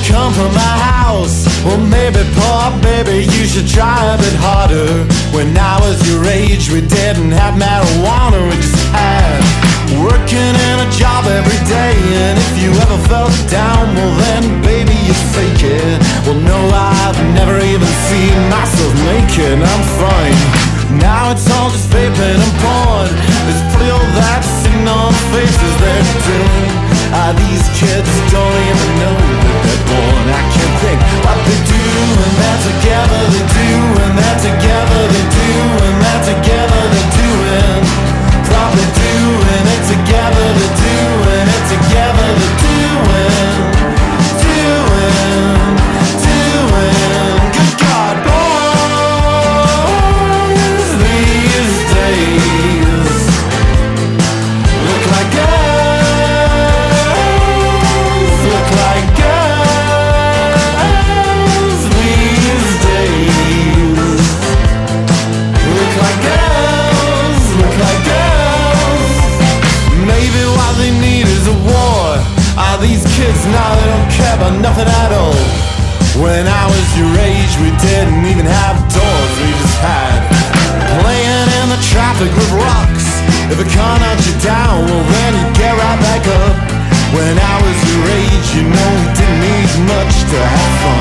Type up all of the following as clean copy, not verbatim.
come from my house. Well, maybe, poor baby, you should try a bit harder. When I was your age, we didn't have marijuana, we just had working in a job every day. And if you ever felt down, well then, baby, you fake it. Well, no, I've never even seen myself naked. I'm fine. Now it's all just vaping and porn. There's plenty of that sitting on faces they're doing. These kids don't even know that they're born. I can't think what they do when they're together. They do when they're together. They do when they're together. They're doing, probably doing it together. They're doing it together. They're doing, good God, boys these days look like girls, look like girls these days, look like girls, look like girls. Maybe what they need is a war. These kids now, they don't care about nothing at all. When I was your age, we didn't even have doors. We just had playing in the traffic with rocks. If it can't knock you down, well then you get right back up. When I was your age, you know we didn't need much to have fun.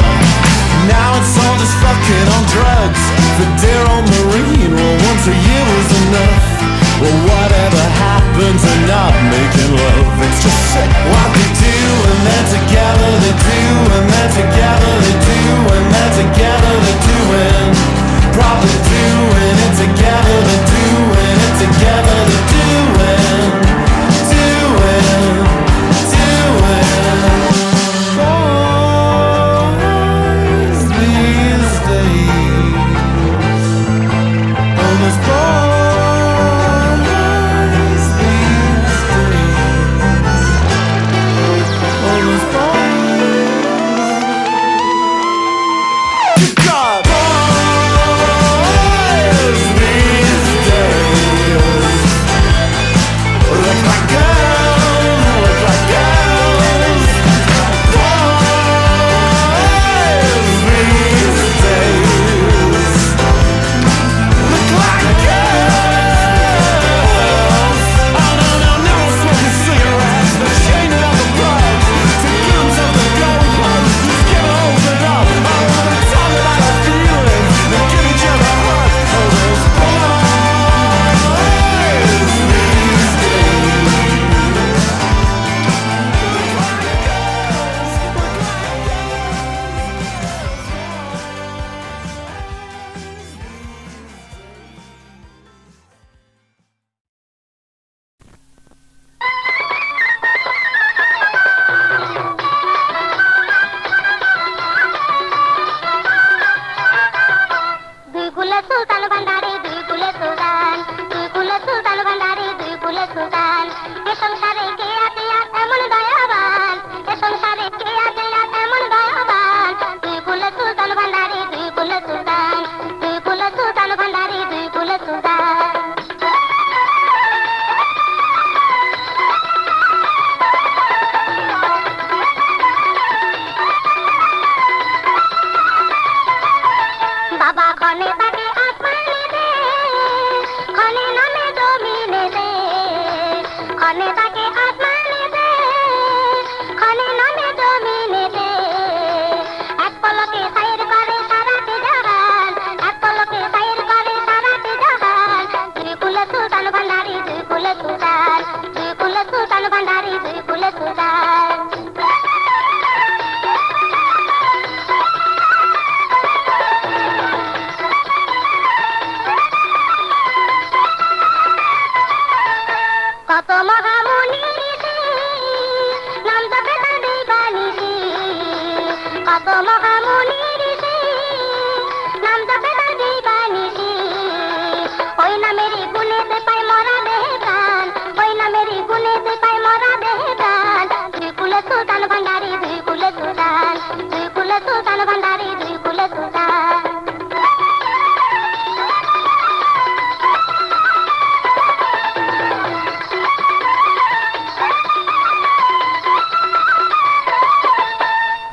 Now it's all just fucking on drugs for dear old Marine. Well, once a year was enough. Well, whatever happened to not making love? It's just sick what they do when they're together. They do when they're together. They do when they're together. They're doing, probably doing it together. They're doing it together. They're doing, boys these days, almost boys.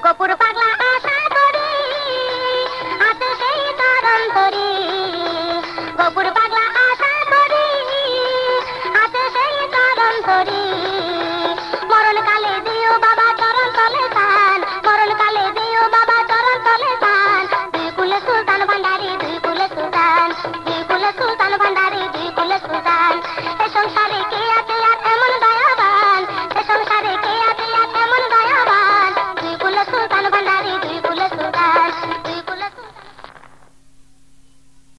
Gopur What would